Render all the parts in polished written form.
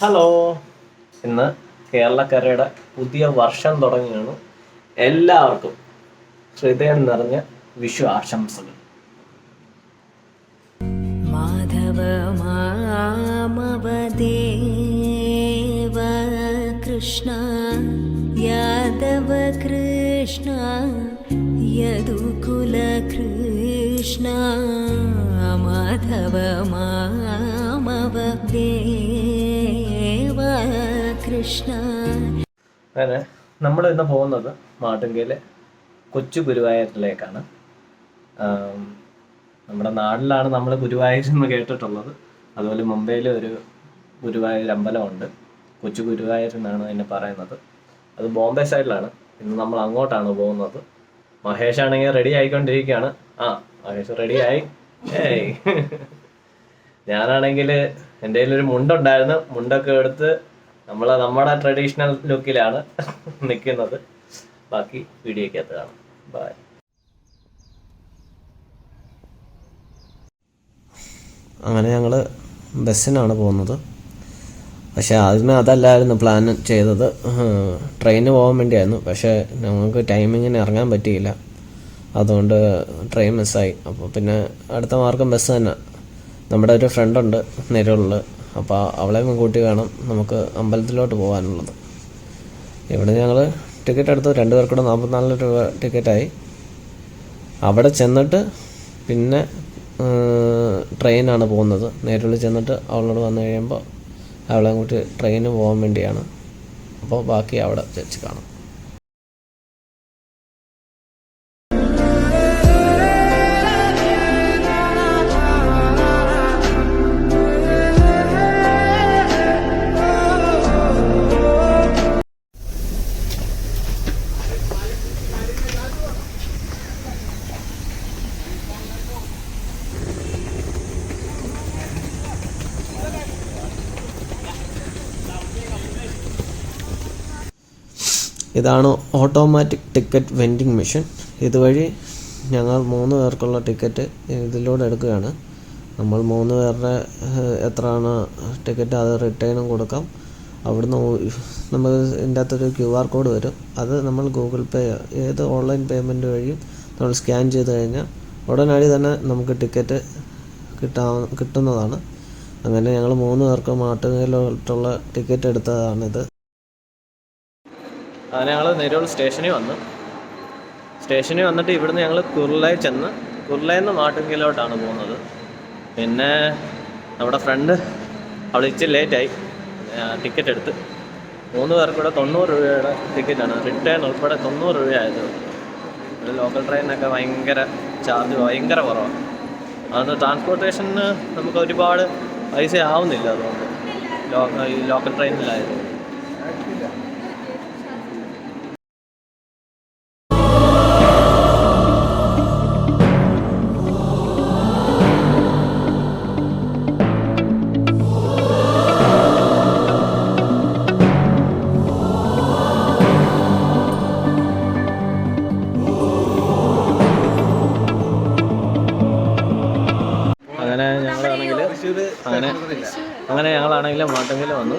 Hello, ഇന്ന് കേരളക്കരയുടെ പുതിയ വർഷം തുടങ്ങുകയാണ്. എല്ലാവർക്കും ഹൃദയം നിറഞ്ഞ വിഷു ആശംസകൾ. മാധവ മാമവദേവ കൃഷ്ണ യാദവ കൃഷ്ണ യദുകുല കൃഷ്ണ മാധവ മാമവദേവ കൃഷ്ണ. അങ്ങനെ നമ്മൾ ഇന്ന് പോകുന്നത് മാട്ടുങ്കയിലെ കൊച്ചു ഗുരുവായൂരിലേക്കാണ്. നമ്മുടെ നാട്ടിലാണ് നമ്മൾ ഗുരുവായൂർ എന്ന് കേട്ടിട്ടുള്ളത്. അതുപോലെ മുംബൈയിൽ ഒരു ഗുരുവായൂർ അമ്പലമുണ്ട്, കൊച്ചു ഗുരുവായൂർ എന്നാണ് അതിനെ പറയുന്നത്. അത് ബോംബെ സൈഡിലാണ്. ഇന്ന് നമ്മൾ അങ്ങോട്ടാണ് പോകുന്നത്. മഹേഷ് ആണെങ്കിൽ റെഡി ആയിക്കൊണ്ടിരിക്കുകയാണ്. മഹേഷ് റെഡിയായി. ഞാനാണെങ്കിൽ എൻ്റെ കയ്യിലൊരു മുണ്ടുണ്ടായിരുന്നു. മുണ്ടൊക്കെ എടുത്ത് നമ്മുടെ ട്രഡീഷണൽ ലുക്കിലാണ് നിൽക്കുന്നത്. ബാക്കി വീഡിയോക്കകത്ത് കാണാം. ബൈ. അങ്ങനെ ഞങ്ങൾ ബസ്സിനാണ് പോകുന്നത്. പക്ഷേ ആദ്യമേ അതല്ലായിരുന്നു പ്ലാൻ ചെയ്തത്. ട്രെയിന് പോകാൻ വേണ്ടിയായിരുന്നു. പക്ഷേ ഞങ്ങൾക്ക് ടൈമിങ്ങിന് ഇറങ്ങാൻ പറ്റിയില്ല. അതുകൊണ്ട് ട്രെയിൻ മിസ്സായി. അപ്പോൾ പിന്നെ അടുത്ത മാർഗം ബസ് തന്നെ. നമ്മുടെ ഒരു ഫ്രണ്ടുണ്ട് നെരൂളിൽ. അപ്പോൾ അവളെയും കൂട്ടി വേണം നമുക്ക് അമ്പലത്തിലോട്ട് പോകാനുള്ളത്. ഇവിടെ ഞങ്ങൾ ടിക്കറ്റ് എടുത്തു. 2 പേർക്കൂടെ 44 രൂപ ടിക്കറ്റായി. അവിടെ ചെന്നിട്ട് പിന്നെ ട്രെയിനാണ് പോകുന്നത്. നേരിട്ട് ചെന്നിട്ട് അവളോട് വന്നു കഴിയുമ്പോൾ അവളെ കൂട്ടി ട്രെയിന് പോകാൻ വേണ്ടിയാണ്. അപ്പോൾ ബാക്കി അവിടെ വെച്ച് കാണാം. ഇതാണ് ഓട്ടോമാറ്റിക് ടിക്കറ്റ് വെൻഡിങ് മെഷീൻ. ഇതുവഴി ഞങ്ങൾ 3 പേർക്കുള്ള ടിക്കറ്റ് ഇതിലൂടെ എടുക്കുകയാണ്. നമ്മൾ 3 പേരുടെ എത്രയാണ് ടിക്കറ്റ് അത് റിട്ടേണും കൊടുക്കാം. അവിടുന്ന് നമുക്ക് ഇതിൻ്റെ അകത്തൊരു QR കോഡ് വരും. അത് നമ്മൾ ഗൂഗിൾ പേ ഏത് ഓൺലൈൻ പേയ്മെൻറ്റ് വഴിയും നമ്മൾ സ്കാൻ ചെയ്ത് കഴിഞ്ഞാൽ ഉടനടി തന്നെ നമുക്ക് ടിക്കറ്റ് കിട്ടുന്നതാണ്. അങ്ങനെ ഞങ്ങൾ 3 പേർക്ക് മാട്ടുങ്കയിലോട്ടുള്ള ടിക്കറ്റ് എടുത്തതാണിത്. അങ്ങനെ ഞങ്ങൾ നെരൂൾ സ്റ്റേഷനിൽ വന്നിട്ട് ഇവിടുന്ന് ഞങ്ങൾ കുർളയിൽ ചെന്ന് കുർളയിൽ നിന്ന് മാട്ടുങ്കയിലോട്ടാണ് പോകുന്നത്. പിന്നെ നമ്മുടെ ഫ്രണ്ട് അവൾ ഇച്ചിരി ലേറ്റായി. ടിക്കറ്റ് എടുത്ത് 3 പേർക്കൂടെ 90 രൂപയുടെ ടിക്കറ്റാണ്. റിട്ടേൺ ഉൾപ്പെടെ 90 രൂപയായത്. ഒരു ലോക്കൽ ട്രെയിനൊക്കെ ഭയങ്കര ചാർജ് ഭയങ്കര കുറവാണ്. അതുകൊണ്ട് ട്രാൻസ്പോർട്ടേഷന് നമുക്ക് ഒരുപാട് പൈസ ആവുന്നില്ല. അതുകൊണ്ട് ഈ ലോക്കൽ ട്രെയിനിലായത്. അങ്ങനെ ഞങ്ങളാണെങ്കിൽ മാട്ടുങ്കയിൽ വന്നു.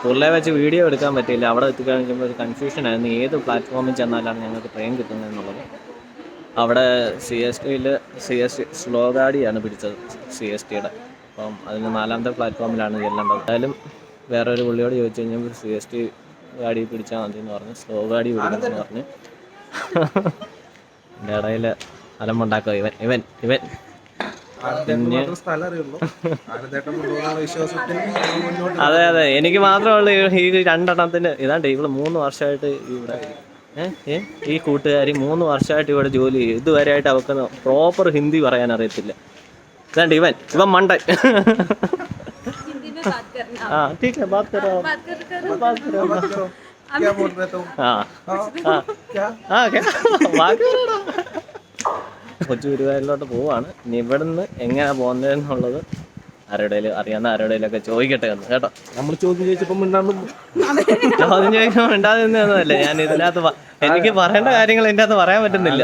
കുർളയെ വെച്ച് വീഡിയോ എടുക്കാൻ പറ്റിയില്ല. അവിടെ എത്തിക്കഴിഞ്ഞപ്പോൾ ഒരു കൺഫ്യൂഷനായിരുന്നു ഏത് പ്ലാറ്റ്ഫോമിൽ ചെന്നാലാണ് ഞങ്ങൾക്ക് ട്രെയിൻ കിട്ടുന്നത് എന്നുള്ളത്. അവിടെ CST സ്ലോ ഗാഡിയാണ് പിടിച്ചത്, CSTയുടെ. അപ്പം അതിന് 4ാമത്തെ പ്ലാറ്റ്ഫോമിലാണ് ചെല്ലേണ്ടത്. എന്തായാലും വേറൊരു പുള്ളിയോട് ചോദിച്ചു കഴിഞ്ഞപ്പോൾ CST ഗാഡി പിടിച്ചാൽ മതി എന്ന് പറഞ്ഞ് സ്ലോ ഗാഡി പിടിക്കണമെന്ന് പറഞ്ഞ് എൻ്റെ ഇടയിൽ അലമ്പുണ്ടാക്കുക ഇവൻ. അതെ, എനിക്ക് മാത്രമുള്ള ഈ 2 എണ്ണത്തിന് ഇതാണ്ട് ഇവള് 3 വർഷമായിട്ട് ഇവിടെ ഈ കൂട്ടുകാരി 3 വർഷമായിട്ട് ഇവിടെ ജോലി ചെയ്യും. ഇതുവരെയായിട്ട് അവർക്ക് പ്രോപ്പർ ഹിന്ദി പറയാൻ അറിയത്തില്ല. ഇതാണ്ട് ഇവൻ മണ്ടൻ. കൊച്ചു ഗുരുവായൂരിലോട്ട് പോവാണ്. ഇനി ഇവിടുന്ന് എങ്ങനെ പോകുന്നതെന്നുള്ളത് അറിയാവുന്ന ആരുടെയിലൊക്കെ ചോദിക്കട്ടെ എന്ന് കേട്ടോ. നമ്മൾ ചോദ്യം ചോദിക്കുമ്പോൾ മിണ്ടാതിരുന്നതല്ല. ഞാൻ ഇതിനകത്ത് എനിക്ക് പറയേണ്ട കാര്യങ്ങൾ ഇതിൻ്റെ അകത്ത് പറയാൻ പറ്റുന്നില്ല.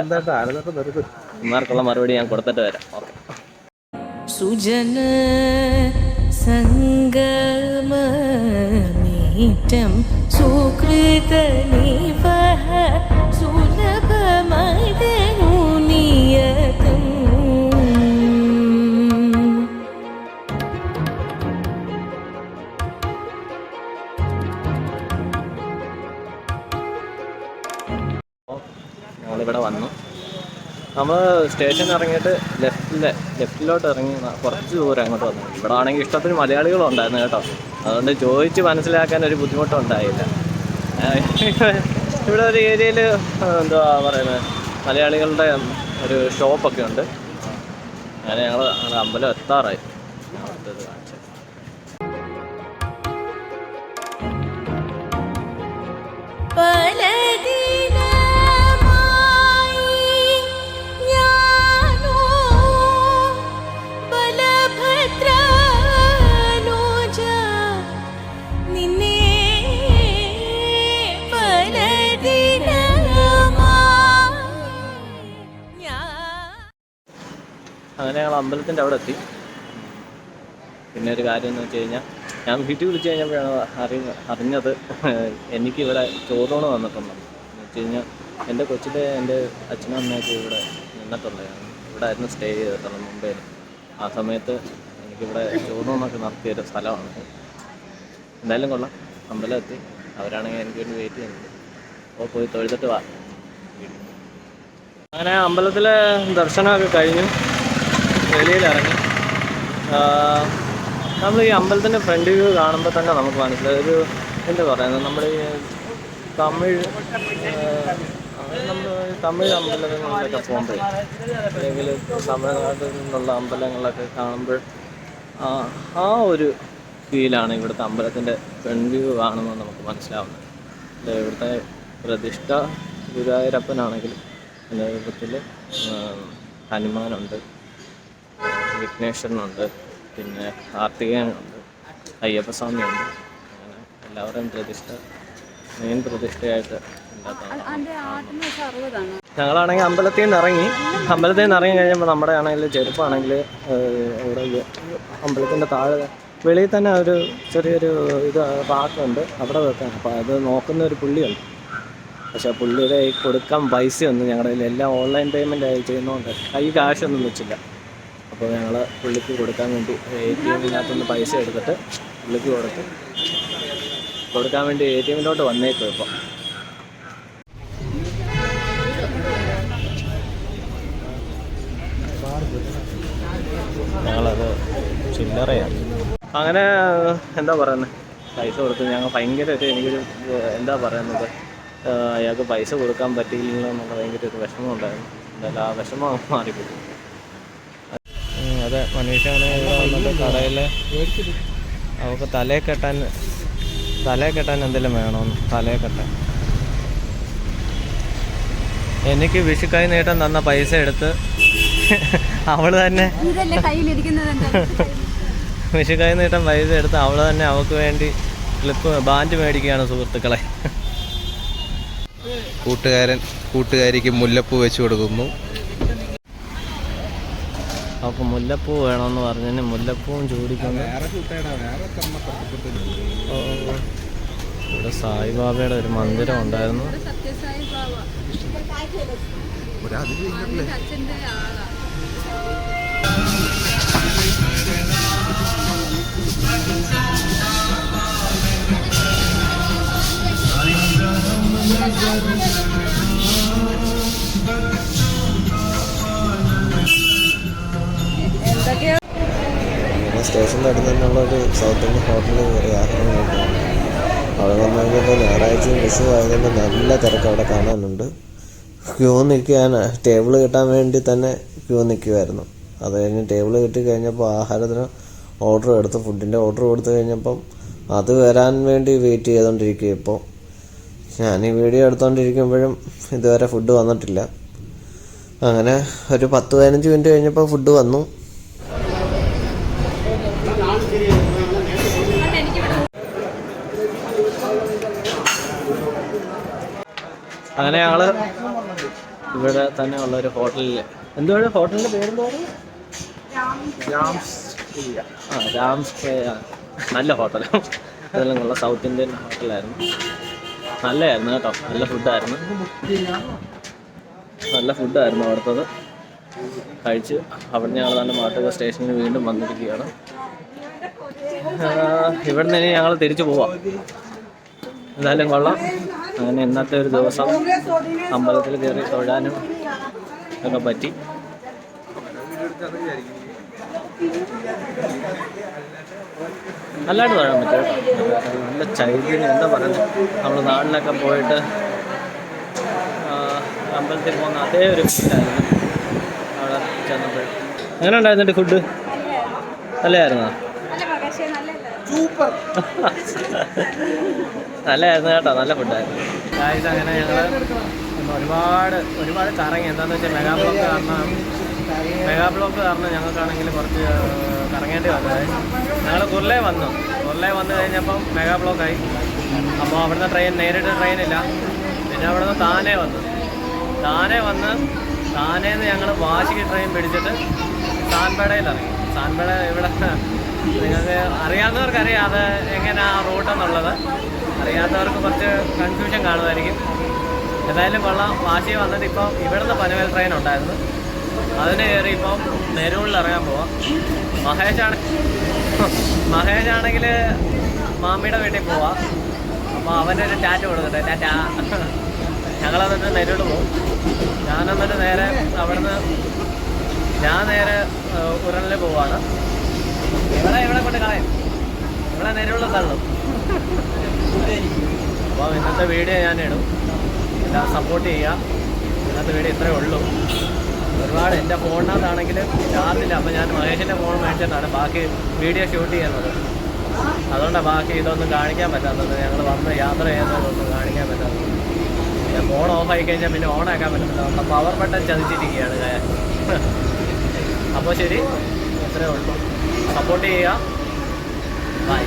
ഇമാർക്കുള്ള മറുപടി ഞാൻ കൊടുത്തിട്ട് വരാം. ഓക്കെ. സുജന സംഗമമേറ്റം സുകൃതനിവഹ സുലഭമൈതനു നിയതം. ഞങ്ങളിവിടെ വന്നു. നമ്മൾ സ്റ്റേഷൻ ഇറങ്ങിയിട്ട് ലെഫ്റ്റിലോട്ട് ഇറങ്ങി കുറച്ച് ദൂരം അങ്ങോട്ട് വന്നു. ഇവിടെ ആണെങ്കിൽ ഇഷ്ടത്തിന് മലയാളികളുണ്ടായിരുന്നു കേട്ടോ. അതുകൊണ്ട് ചോദിച്ച് മനസ്സിലാക്കാൻ ഒരു ബുദ്ധിമുട്ടുണ്ടായില്ല. ഇവിടെ ഒരു ഏരിയയിൽ എന്താ പറയുന്നത്, മലയാളികളുടെ ഒരു ഷോപ്പൊക്കെ ഉണ്ട്. അങ്ങനെ ഞങ്ങൾ അമ്പലം എത്താറായി. അടുത്തത് കാണിച്ചത് അങ്ങനെ ഞങ്ങൾ അമ്പലത്തിൻ്റെ അവിടെ എത്തി. പിന്നെ ഒരു കാര്യം എന്ന് വെച്ച് കഴിഞ്ഞാൽ, ഞാൻ വീട്ടിൽ വിളിച്ച് കഴിഞ്ഞപ്പോഴാണ് അറിഞ്ഞത് എനിക്കിവിടെ ചോറൂണ് വന്നിട്ടുണ്ടെന്ന്. എന്ന് വെച്ച് കഴിഞ്ഞാൽ എൻ്റെ കൊച്ചിലെ എൻ്റെ അച്ഛനും അമ്മയൊക്കെ ഇവിടെ നിന്നിട്ടുള്ളതാണ്. ഇവിടെ ആയിരുന്നു സ്റ്റേ ചെയ്തിട്ടുള്ളത് മുംബൈയിൽ. ആ സമയത്ത് എനിക്കിവിടെ ചോറൂണൊക്കെ നടത്തിയൊരു സ്ഥലമാണ്. എന്തായാലും കൊള്ളാം. അമ്പലം എത്തി. അവരാണെങ്കിൽ എനിക്ക് വേണ്ടി വെയിറ്റ് ചെയ്യുന്നുണ്ട്. അപ്പോൾ പോയി തൊഴുതിട്ട് വാ. അങ്ങനെ അമ്പലത്തിലെ ദർശനമൊക്കെ കഴിഞ്ഞു. വെളിയിലിറങ്ങി. നമ്മൾ ഈ അമ്പലത്തിൻ്റെ ഫ്രണ്ട് വ്യൂ കാണുമ്പോൾ തന്നെ നമുക്ക് മനസ്സിലായി, ഒരു എന്താ പറയുന്നത്, നമ്മൾ ഈ തമിഴ് അമ്പലങ്ങളിലൊക്കെ പോകുമ്പോൾ, അല്ലെങ്കിൽ തമിഴ്നാട്ടിൽ നിന്നുള്ള അമ്പലങ്ങളൊക്കെ കാണുമ്പോൾ ആ ഒരു ഫീലാണ് ഇവിടുത്തെ അമ്പലത്തിൻ്റെ ഫ്രണ്ട് വ്യൂ കാണുമ്പോൾ നമുക്ക് മനസ്സിലാവുന്നത്. ഇവിടുത്തെ പ്രതിഷ്ഠ ഗുരുവായൂരപ്പനാണെങ്കിലും രൂപത്തിൽ ഹനുമാനുണ്ട്, വിഘ്നേശ്വരനുണ്ട്, പിന്നെ കാർത്തികേയനുണ്ട്, അയ്യപ്പസ്വാമിയുണ്ട്. അങ്ങനെ എല്ലാവരുടെയും മെയിൻ പ്രതിഷ്ഠയായിട്ട് ഞങ്ങളാണെങ്കിൽ അമ്പലത്തിൽ നിന്ന് ഇറങ്ങി കഴിഞ്ഞപ്പോൾ നമ്മുടെ ആണെങ്കിൽ ചെരുപ്പാണെങ്കിൽ ഇവിടെ അമ്പലത്തിൻ്റെ താഴെ വെളിയിൽ തന്നെ ഒരു ചെറിയൊരു റാക്കുണ്ട്, അവിടെ വെക്കാൻ. അപ്പോൾ അത് നോക്കുന്ന ഒരു പുള്ളിയുണ്ട്. പക്ഷേ പുള്ളിയുടെ കൊടുക്കാൻ പൈസയൊന്നും ഞങ്ങളുടെ കയ്യിൽ, എല്ലാം ഓൺലൈൻ പേയ്മെൻ്റ് ആയി ചെയ്യുന്നതുകൊണ്ട് കൈ കാശൊന്നും വെച്ചില്ല. അപ്പോൾ ഞങ്ങൾ പുള്ളിക്ക് കൊടുക്കാൻ വേണ്ടി ATM-നകത്തുനിന്ന് പൈസ എടുത്തിട്ട് പുള്ളിക്ക് കൊടുക്കാൻ വേണ്ടി ATM-ലോട്ട് വന്നേക്കും. ഇപ്പോൾ ഞങ്ങളത് ചില്ലറയാണ്. അങ്ങനെ എന്താ പറയുന്നത്, പൈസ കൊടുത്ത് ഞങ്ങൾ ഭയങ്കര എനിക്കൊരു എന്താ പറയുന്നത്, അയാൾക്ക് പൈസ കൊടുക്കാൻ പറ്റിയില്ല എന്നുള്ള ഭയങ്കര ഒരു വിഷമം ഉണ്ടായിരുന്നു. എന്തായാലും ആ വിഷമം മാറിപ്പോയി. അതെ, മനീഷാണ് ഇവിടെ വന്നിട്ട് കടയിൽ അവൾക്ക് തലയെ കെട്ടാൻ എന്തെങ്കിലും വേണമെന്ന്. തലയെ കെട്ടാൻ എനിക്ക് വിഷുക്കായി നീട്ടം തന്ന പൈസ എടുത്ത് അവൾ തന്നെ വിഷുക്കായി നീട്ടം പൈസ എടുത്ത് അവൾ തന്നെ അവൾക്ക് വേണ്ടി ബാൻഡ് മേടിക്കുകയാണ് സുഹൃത്തുക്കളെ. കൂട്ടുകാരിക്ക് മുല്ലപ്പൂ വെച്ച് കൊടുക്കുന്നു. അപ്പോൾ മുല്ലപ്പൂ വേണമെന്ന് പറഞ്ഞതിന് മുല്ലപ്പൂവും ചൂടിക്കുന്നു. ഇവിടെ സായിബാബയുടെ ഒരു മന്ദിരം ഉണ്ടായിരുന്നു. സ്റ്റേഷൻ്റെ അടുത്ത് തന്നെയുള്ളൊരു സൗത്ത് ഇന്ത്യൻ ഹോട്ടലിൽ കയറി ആഹാരം കഴിക്കണം. അവിടെ വന്നു കഴിഞ്ഞപ്പോൾ ഞായറാഴ്ചയും വിഷു ആയതുകൊണ്ട് നല്ല തിരക്ക് അവിടെ കാണാനുണ്ട്. ക്യൂ നിൽക്കാൻ, ടേബിൾ കിട്ടാൻ വേണ്ടി തന്നെ ക്യൂ നിൽക്കുമായിരുന്നു. അത് കഴിഞ്ഞ് ടേബിൾ കിട്ടി കഴിഞ്ഞപ്പോൾ ആഹാരത്തിന് ഫുഡിൻ്റെ ഓർഡർ കൊടുത്തു കഴിഞ്ഞപ്പം അത് വരാൻ വേണ്ടി വെയിറ്റ് ചെയ്തുകൊണ്ടിരിക്കുക. ഇപ്പോൾ ഞാൻ ഈ വീഡിയോ എടുത്തുകൊണ്ടിരിക്കുമ്പോഴും ഇതുവരെ ഫുഡ് വന്നിട്ടില്ല. അങ്ങനെ ഒരു 10-15 മിനിറ്റ് കഴിഞ്ഞപ്പോൾ ഫുഡ് വന്നു. അങ്ങനെ ഞങ്ങൾ ഇവിടെ തന്നെ ഉള്ള ഒരു ഹോട്ടലിൽ, എന്തുവാണ് ഹോട്ടലിൻ്റെ പേരെന്താ? രാം സ്റ്റേ നല്ല ഹോട്ടലാണ്. ഇതെല്ലാം സൗത്ത് ഇന്ത്യൻ ഹോട്ടലായിരുന്നു. നല്ലതായിരുന്നു കേട്ടോ, നല്ല ഫുഡായിരുന്നു അവിടുത്തത്. കഴിച്ച് അവിടെ ഞങ്ങൾ തന്നെ മാട്ടുക സ്റ്റേഷനിൽ വീണ്ടും വന്നിരിക്കുകയാണ്. ഇവിടെ നിന്ന് ഇനി ഞങ്ങൾ തിരിച്ചു പോവാം. എന്തായാലും കൊള്ളാം. അങ്ങനെ ഇന്നത്തെ ഒരു ദിവസം അമ്പലത്തിൽ കയറി തൊഴാനും ഒക്കെ പറ്റി. നല്ലതായിട്ട് തൊഴാൻ പറ്റും കേട്ടോ. നല്ല ചൈതന്യം, എന്താ പറയുന്നത്, നമ്മൾ നാട്ടിലൊക്കെ പോയിട്ട് അമ്പലത്തിൽ പോകുന്ന അതേ ഒരു ഫീലായിരുന്നു അവിടെ ചെന്നപ്പോൾ. എങ്ങനെ ഉണ്ടായിരുന്നിട്ട് ഫുഡ്? നല്ലതായിരുന്നോ? നല്ലതായിരുന്നു കേട്ടോ, നല്ല ഫുഡായിരുന്നു. അങ്ങനെ ഞങ്ങൾ ഒരുപാട് കറങ്ങി. എന്താണെന്ന് വെച്ചാൽ മെഗാ ബ്ലോക്ക് കാരണം ഞങ്ങൾക്കാണെങ്കിൽ കുറച്ച് കറങ്ങേണ്ടി വന്നത്. ഞങ്ങൾ കുർലെ വന്നു കഴിഞ്ഞപ്പം മെഗാ ബ്ലോക്കായി. അപ്പോൾ അവിടുന്ന് നേരിട്ട് ട്രെയിനില്ല. പിന്നെ അവിടുന്ന് താനേന്ന് ഞങ്ങൾ വാശിക്ക് ട്രെയിൻ പിടിച്ചിട്ട് സാൻപേടയിൽ ഇറങ്ങി. സാൻപേട ഇവിടെ നിങ്ങൾക്ക് അറിയാവുന്നവർക്കറിയാം അത് എങ്ങനെയാണ് റൂട്ടെന്നുള്ളത്. അറിയാത്തവർക്ക് കുറച്ച് കൺഫ്യൂഷൻ കാണുമായിരിക്കും. എന്തായാലും കൊള്ളാം. വാശി വന്നിട്ട് ഇപ്പം ഇവിടുന്ന് പനവേൽ ട്രെയിൻ ഉണ്ടായിരുന്നു, അതിന് കയറി ഇപ്പം നെരൂളിൽ ഇറങ്ങാൻ പോവാം. മഹേഷാണെങ്കിൽ മാമിയുടെ വീട്ടിൽ പോവാം. അപ്പോൾ അവനൊരു ടാറ്റ കൊടുക്കട്ടെ, ടാറ്റ. ഞങ്ങളെന്നിട്ട് നെരൂൾ പോകും. ഞാനെന്നിട്ട് നേരെ അവിടുന്ന് നേരെ ഉരുളിൽ പോവാണ്. ഇവിടെ കൊണ്ട് കളയും, ഇവിടെ നെരൂളിൽ തള്ളും. അപ്പോൾ ഇന്നത്തെ വീഡിയോ ഞാനിടും, എല്ലാം സപ്പോർട്ട് ചെയ്യുക. ഇന്നത്തെ വീഡിയോ ഇത്രയേ ഉള്ളൂ. ഒരുപാട് എൻ്റെ ഫോണിനകത്താണെങ്കിൽ ചാർജില്ല. അപ്പോൾ ഞാൻ മഹേഷിൻ്റെ ഫോൺ മേടിച്ചിട്ടാണ് ബാക്കി വീഡിയോ ഷൂട്ട് ചെയ്യുന്നത്. അതുകൊണ്ടാണ് ബാക്കി ഇതൊന്നും കാണിക്കാൻ പറ്റാത്തത്. ഞങ്ങൾ വന്ന് യാത്ര ചെയ്യുന്നതൊന്നും കാണിക്കാൻ പറ്റാത്തത്. പിന്നെ ഫോൺ ഓഫായി കഴിഞ്ഞാൽ പിന്നെ ഓണാക്കാൻ പറ്റത്തില്ല. നമ്മുടെ പവർ ബട്ടൺ ചതിച്ചിരിക്കുകയാണ്. അപ്പോൾ ശരി, ഇത്രയേ ഉള്ളൂ. സപ്പോർട്ട് ചെയ്യുക. ബൈ.